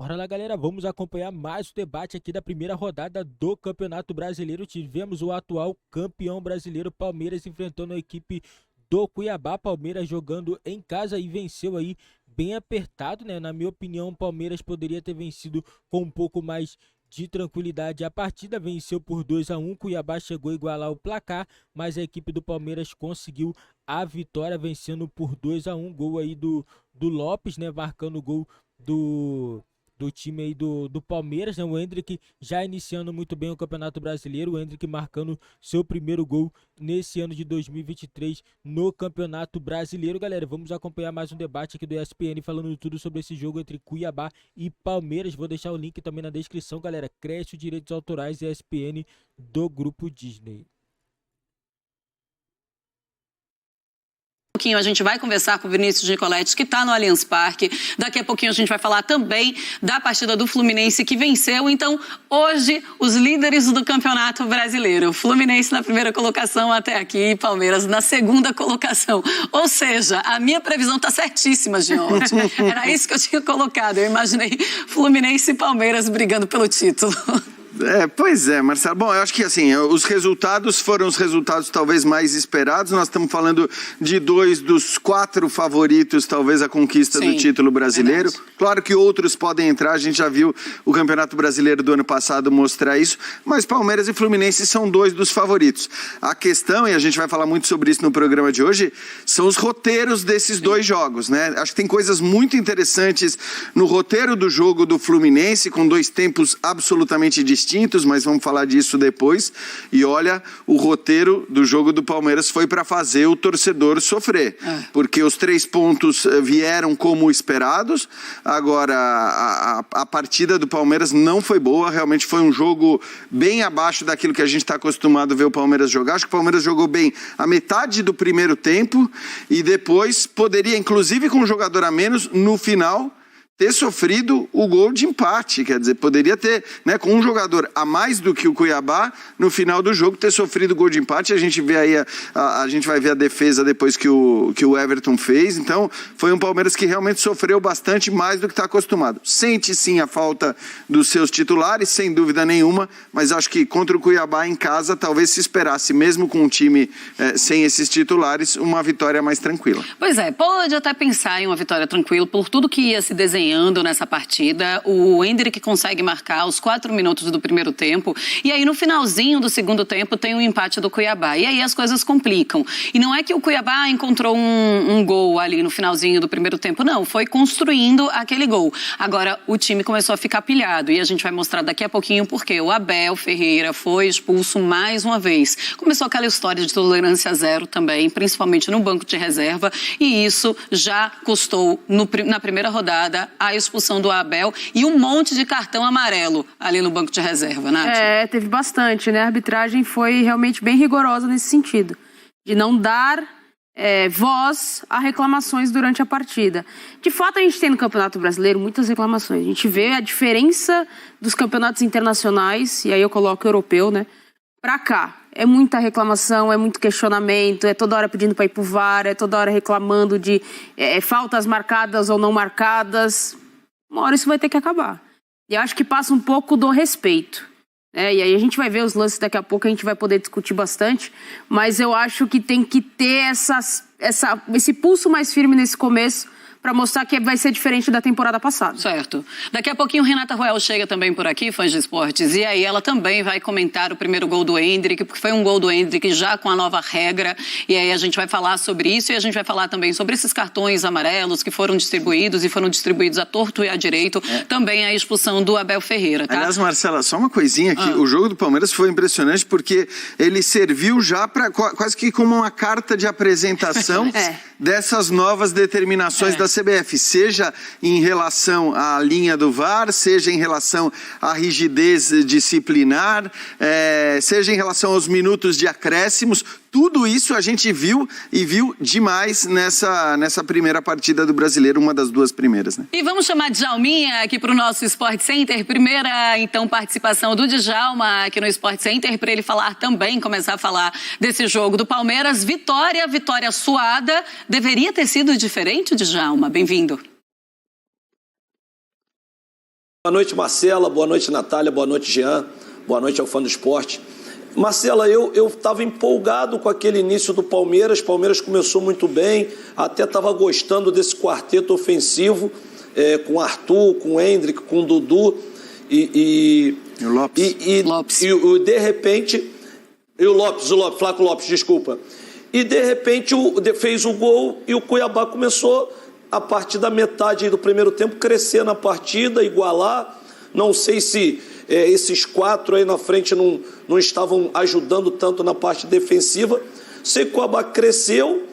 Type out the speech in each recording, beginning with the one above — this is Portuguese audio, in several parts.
Bora lá, galera, vamos acompanhar mais o debate aqui da primeira rodada do Campeonato Brasileiro. Tivemos o atual campeão brasileiro, Palmeiras, enfrentando a equipe do Cuiabá. Palmeiras jogando em casa e venceu aí bem apertado, né? Na minha opinião, o Palmeiras poderia ter vencido com um pouco mais de tranquilidade. A partida venceu por 2-1. Cuiabá chegou a igualar o placar, mas a equipe do Palmeiras conseguiu a vitória, vencendo por 2-1. Gol aí do Lopes, né? Marcando o gol do time aí do Palmeiras, né? O Endrick já iniciando muito bem o Campeonato Brasileiro, o Endrick marcando seu primeiro gol nesse ano de 2023 no Campeonato Brasileiro. Galera, vamos acompanhar mais um debate aqui do ESPN falando tudo sobre esse jogo entre Cuiabá e Palmeiras. Vou deixar o link também na descrição, galera. Cresce os direitos autorais ESPN do Grupo Disney. A gente vai conversar com o Vinícius Nicoletti, que está no Allianz Parque. Daqui a pouquinho a gente vai falar também da partida do Fluminense, que venceu. Então, hoje, os líderes do Campeonato Brasileiro. Fluminense na primeira colocação até aqui e Palmeiras na segunda colocação. Ou seja, a minha previsão está certíssima de ontem. Era isso que eu tinha colocado. Eu imaginei Fluminense e Palmeiras brigando pelo título. Pois é, Marcelo. Bom, eu acho que assim, os resultados foram os resultados talvez mais esperados. Nós estamos falando de 2 dos 4 favoritos, talvez, a conquista do título brasileiro. Verdade. Claro que outros podem entrar, a gente já viu o Campeonato Brasileiro do ano passado mostrar isso, mas Palmeiras e Fluminense são 2 dos favoritos. A questão, e a gente vai falar muito sobre isso no programa de hoje, são os roteiros desses 2 jogos, né? Acho que tem coisas muito interessantes no roteiro do jogo do Fluminense, com 2 tempos absolutamente distintos, mas vamos falar disso depois. E olha, o roteiro do jogo do Palmeiras foi para fazer o torcedor sofrer, porque os 3 pontos vieram como esperados. Agora, a partida do Palmeiras não foi boa, realmente foi um jogo bem abaixo daquilo que a gente está acostumado a ver o Palmeiras jogar. Acho que o Palmeiras jogou bem a metade do primeiro tempo e depois poderia, inclusive com um jogador a menos, no final ter sofrido o gol de empate, quer dizer, poderia ter, né, com um jogador a mais do que o Cuiabá, no final do jogo ter sofrido o gol de empate. A gente vê aí, a gente vai ver a defesa depois que o Everton fez. Então, foi um Palmeiras que realmente sofreu bastante mais do que está acostumado. Sente sim a falta dos seus titulares, sem dúvida nenhuma, mas acho que contra o Cuiabá em casa, talvez se esperasse, mesmo com um time sem esses titulares, uma vitória mais tranquila. Pois é, pode até pensar em uma vitória tranquila por tudo que ia se desenhando nessa partida. O Endrick consegue marcar os 4 minutos do primeiro tempo e aí no finalzinho do segundo tempo tem um empate do Cuiabá e aí as coisas complicam. E não é que o Cuiabá encontrou um gol ali no finalzinho do primeiro tempo, não, foi construindo aquele gol. Agora o time começou a ficar pilhado e a gente vai mostrar daqui a pouquinho porque o Abel Ferreira foi expulso mais uma vez. Começou aquela história de tolerância zero também, principalmente no banco de reserva, e isso já custou na primeira rodada a expulsão do Abel e um monte de cartão amarelo ali no banco de reserva, Nath. Teve bastante, né? A arbitragem foi realmente bem rigorosa nesse sentido, de não dar voz a reclamações durante a partida. De fato, a gente tem no Campeonato Brasileiro muitas reclamações. A gente vê a diferença dos campeonatos internacionais, e aí eu coloco europeu, né? Pra cá. É muita reclamação, é muito questionamento, é toda hora pedindo para ir pro VAR, é toda hora reclamando de faltas marcadas ou não marcadas. Uma hora isso vai ter que acabar. E eu acho que passa um pouco do respeito. E aí a gente vai ver os lances daqui a pouco, a gente vai poder discutir bastante, mas eu acho que tem que ter esse pulso mais firme nesse começo, para mostrar que vai ser diferente da temporada passada. Certo. Daqui a pouquinho Renata Roel chega também por aqui, fãs de esportes, e aí ela também vai comentar o primeiro gol do Endrick, porque foi um gol do Endrick já com a nova regra, e aí a gente vai falar sobre isso e a gente vai falar também sobre esses cartões amarelos que foram distribuídos à torto e à direito, também a expulsão do Abel Ferreira, tá? Aliás, Marcela, só uma coisinha aqui, o jogo do Palmeiras foi impressionante porque ele serviu já para quase que como uma carta de apresentação dessas novas determinações da CBF, seja em relação à linha do VAR, seja em relação à rigidez disciplinar, seja em relação aos minutos de acréscimos. Tudo isso a gente viu e viu demais nessa primeira partida do Brasileiro, uma das 2 primeiras, né? E vamos chamar Djalminha aqui para o nosso Sport Center. Primeira, então, participação do Djalma aqui no Sport Center, para ele falar também, começar a falar desse jogo do Palmeiras. Vitória suada. Deveria ter sido diferente, Djalma? Bem-vindo. Boa noite, Marcela. Boa noite, Natália. Boa noite, Jean. Boa noite ao fã do esporte. Marcela, eu estava empolgado com aquele início do Palmeiras. O Palmeiras começou muito bem, até estava gostando desse quarteto ofensivo, com o Arthur, com o Hendrick, com o Dudu E o Lopes. Lopes. E de repente... E o Flávio Lopes, desculpa. E de repente fez o gol e o Cuiabá começou, a partir da metade do primeiro tempo, crescer na partida, igualar. Não sei se esses 4 aí na frente não estavam ajudando tanto na parte defensiva. Sei que o Cuiabá cresceu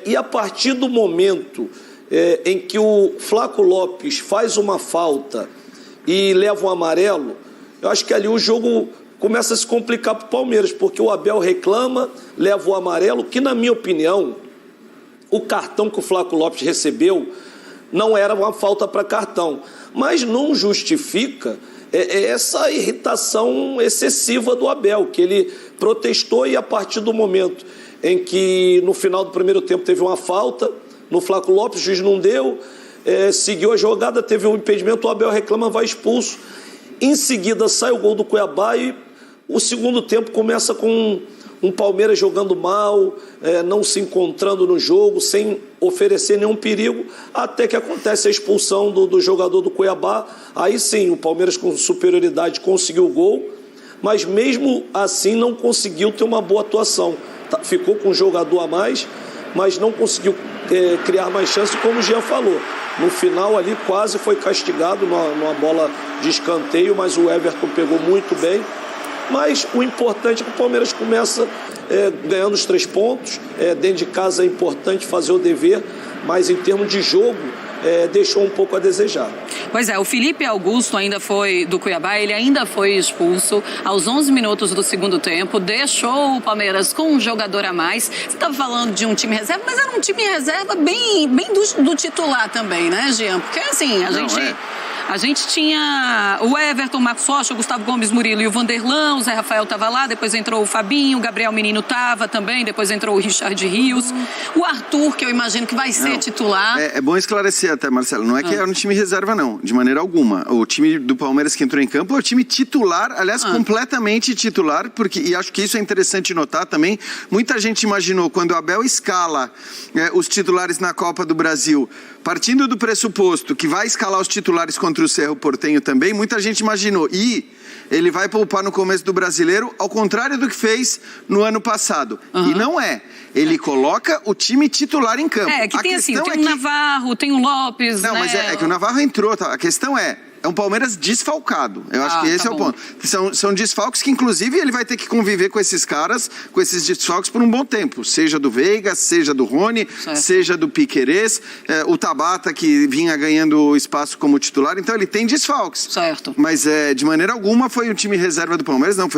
e a partir do momento em que o Flávio Lopes faz uma falta e leva um amarelo, eu acho que ali o jogo começa a se complicar para o Palmeiras, porque o Abel reclama, leva o amarelo, que na minha opinião, o cartão que o Flávio Lopes recebeu não era uma falta para cartão, mas não justifica essa irritação excessiva do Abel, que ele protestou e a partir do momento em que no final do primeiro tempo teve uma falta no Flávio Lopes, o juiz não deu, seguiu a jogada, teve um impedimento, o Abel reclama, vai expulso. Em seguida sai o gol do Cuiabá e o segundo tempo começa com um Palmeiras jogando mal, não se encontrando no jogo, sem oferecer nenhum perigo, até que acontece a expulsão do jogador do Cuiabá. Aí sim, o Palmeiras com superioridade conseguiu o gol, mas mesmo assim não conseguiu ter uma boa atuação. Ficou com um jogador a mais, mas não conseguiu criar mais chances, como o Jean falou. No final ali quase foi castigado numa bola de escanteio, mas o Everton pegou muito bem. Mas o importante é que o Palmeiras começa ganhando os 3 pontos. Dentro de casa é importante fazer o dever, mas em termos de jogo deixou um pouco a desejar. Pois é, o Felipe Augusto do Cuiabá, ele ainda foi expulso aos 11 minutos do segundo tempo, deixou o Palmeiras com um jogador a mais. Você estava falando de um time reserva, mas era um time reserva bem do titular também, né, Jean? Porque assim, a gente tinha o Everton, o Marcos Rocha, o Gustavo Gomes, Murilo e o Vanderlan, o Zé Rafael estava lá, depois entrou o Fabinho, o Gabriel Menino estava também, depois entrou o Richard Rios, o Arthur, que eu imagino que vai ser titular. É bom esclarecer até, Marcelo, não é que era um time reserva não, de maneira alguma. O time do Palmeiras que entrou em campo é o time titular, aliás, completamente titular, e acho que isso é interessante notar também. Muita gente imaginou, quando o Abel escala os titulares na Copa do Brasil, partindo do pressuposto que vai escalar os titulares contra o Cerro Porteño também, muita gente imaginou, ele vai poupar no começo do Brasileiro, ao contrário do que fez no ano passado. E não é. Ele coloca o time titular em campo. Tem o Navarro, tem o Lopes, Não, mas é que o Navarro entrou, tá? A questão é um Palmeiras desfalcado. Eu acho que esse é o ponto. São desfalques que, inclusive, ele vai ter que conviver com esses caras, com esses desfalques por um bom tempo. Seja do Veiga, seja do Rony, seja do Piquerez, o Tabata, que vinha ganhando espaço como titular. Então, ele tem desfalques. Certo. Mas, de maneira alguma, foi o time reserva do Palmeiras. Não,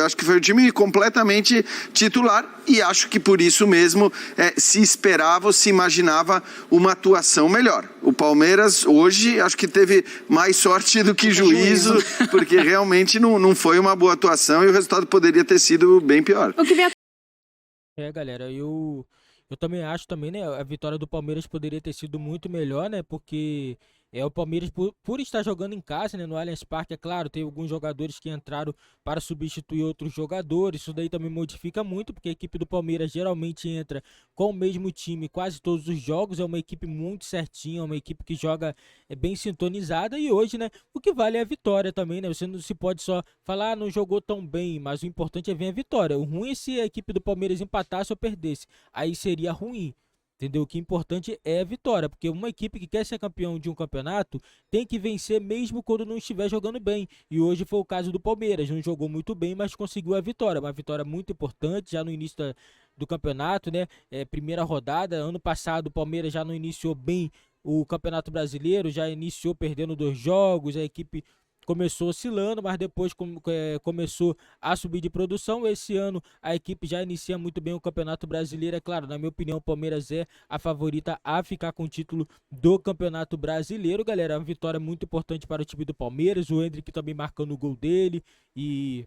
acho que foi o time completamente titular. E acho que por isso mesmo se esperava ou se imaginava uma atuação melhor. O Palmeiras, hoje, acho que teve mais sorte do que juízo, porque realmente não foi uma boa atuação e o resultado poderia ter sido bem pior. Galera, eu também acho também, né, a vitória do Palmeiras poderia ter sido muito melhor, né, porque o Palmeiras, por estar jogando em casa, né, no Allianz Parque, é claro, tem alguns jogadores que entraram para substituir outros jogadores, isso daí também modifica muito, porque a equipe do Palmeiras geralmente entra com o mesmo time quase todos os jogos, é uma equipe muito certinha, é uma equipe que joga bem sintonizada, e hoje, né, o que vale é a vitória também, né, você não se pode só falar, não jogou tão bem, mas o importante é ver a vitória. O ruim é se a equipe do Palmeiras empatasse ou perdesse, aí seria ruim. Entendeu? O que é importante é a vitória, porque uma equipe que quer ser campeão de um campeonato tem que vencer mesmo quando não estiver jogando bem. E hoje foi o caso do Palmeiras, não jogou muito bem, mas conseguiu a vitória. Uma vitória muito importante já no início do campeonato, né? Primeira rodada, ano passado o Palmeiras já não iniciou bem o Campeonato Brasileiro, já iniciou perdendo 2 jogos, a equipe começou oscilando, mas depois começou a subir de produção. Esse ano a equipe já inicia muito bem o Campeonato Brasileiro. É claro, na minha opinião, o Palmeiras é a favorita a ficar com o título do Campeonato Brasileiro, galera. Uma vitória muito importante para o time do Palmeiras. O Hendrick também marcando o gol dele. E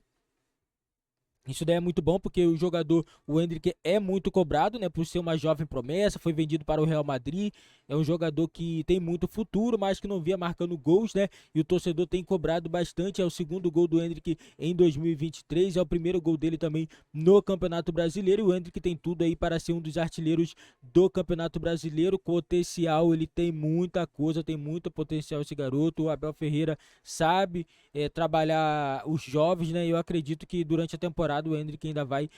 Isso daí é muito bom porque o jogador, o Endrick, é muito cobrado, né, por ser uma jovem promessa, foi vendido para o Real Madrid, é um jogador que tem muito futuro, mas que não via marcando gols, né, e o torcedor tem cobrado bastante. É o segundo gol do Endrick em 2023, é o primeiro gol dele também no Campeonato Brasileiro, e o Endrick tem tudo aí para ser um dos artilheiros do Campeonato Brasileiro. Potencial, ele tem muita coisa, tem muito potencial esse garoto. O Abel Ferreira sabe trabalhar os jovens, né, e eu acredito que durante a temporada o Endrick ainda vai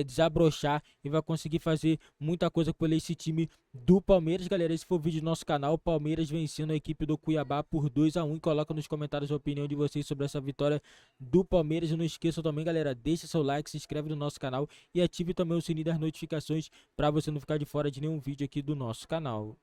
desabrochar e vai conseguir fazer muita coisa por esse time do Palmeiras. Galera, esse foi o vídeo do nosso canal. Palmeiras vencendo a equipe do Cuiabá por 2-1. Coloca nos comentários a opinião de vocês sobre essa vitória do Palmeiras. E não esqueçam também, galera, deixa seu like, se inscreve no nosso canal e ative também o sininho das notificações para você não ficar de fora de nenhum vídeo aqui do nosso canal.